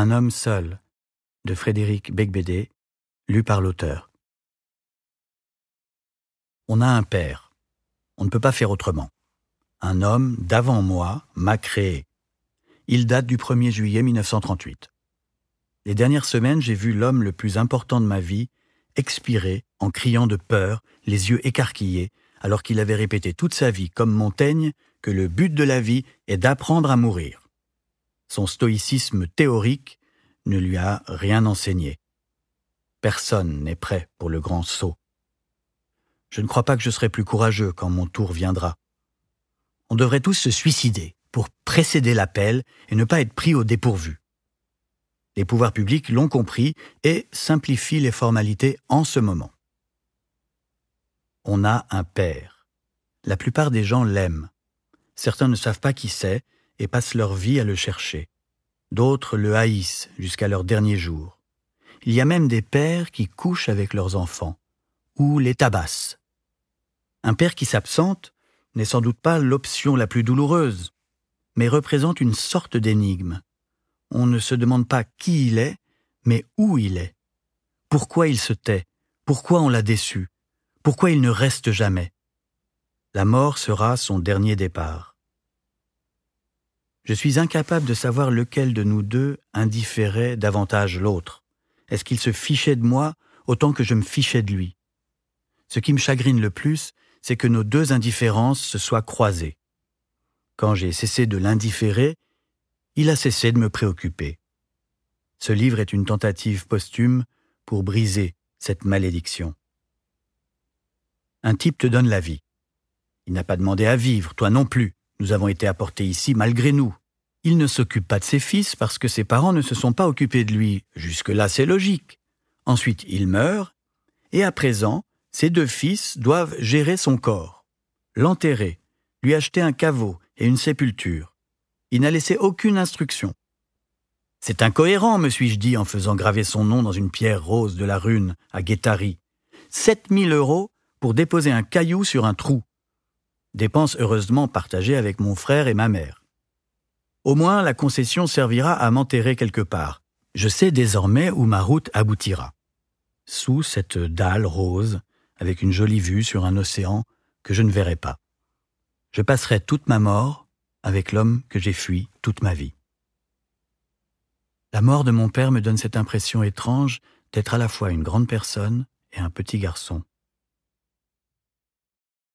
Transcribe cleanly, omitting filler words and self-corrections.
Un homme seul, de Frédéric Beigbeder, lu par l'auteur. On a un père. On ne peut pas faire autrement. Un homme d'avant moi m'a créé. Il date du 1er juillet 1938. Les dernières semaines, j'ai vu l'homme le plus important de ma vie expirer en criant de peur, les yeux écarquillés, alors qu'il avait répété toute sa vie, comme Montaigne, que le but de la vie est d'apprendre à mourir. Son stoïcisme théorique ne lui a rien enseigné. Personne n'est prêt pour le grand saut. Je ne crois pas que je serai plus courageux quand mon tour viendra. On devrait tous se suicider pour précéder l'appel et ne pas être pris au dépourvu. Les pouvoirs publics l'ont compris et simplifient les formalités en ce moment. On a un père. La plupart des gens l'aiment. Certains ne savent pas qui c'est et passent leur vie à le chercher. D'autres le haïssent jusqu'à leur dernier jour. Il y a même des pères qui couchent avec leurs enfants ou les tabassent. Un père qui s'absente n'est sans doute pas l'option la plus douloureuse, mais représente une sorte d'énigme. On ne se demande pas qui il est, mais où il est. Pourquoi il se tait? Pourquoi on l'a déçu? Pourquoi il ne reste jamais? La mort sera son dernier départ. Je suis incapable de savoir lequel de nous deux indifférait davantage l'autre. Est-ce qu'il se fichait de moi autant que je me fichais de lui? Ce qui me chagrine le plus, c'est que nos deux indifférences se soient croisées. Quand j'ai cessé de l'indifférer, il a cessé de me préoccuper. Ce livre est une tentative posthume pour briser cette malédiction. Un type te donne la vie. Il n'a pas demandé à vivre, toi non plus. Nous avons été apportés ici malgré nous. Il ne s'occupe pas de ses fils parce que ses parents ne se sont pas occupés de lui. Jusque-là, c'est logique. Ensuite, il meurt, et à présent, ses deux fils doivent gérer son corps, l'enterrer, lui acheter un caveau et une sépulture. Il n'a laissé aucune instruction. C'est incohérent, me suis-je dit en faisant graver son nom dans une pierre rose de la Rune à Guétary. 7 000 € pour déposer un caillou sur un trou. Dépense heureusement partagée avec mon frère et ma mère. Au moins, la concession servira à m'enterrer quelque part. Je sais désormais où ma route aboutira. Sous cette dalle rose, avec une jolie vue sur un océan que je ne verrai pas. Je passerai toute ma mort avec l'homme que j'ai fui toute ma vie. La mort de mon père me donne cette impression étrange d'être à la fois une grande personne et un petit garçon.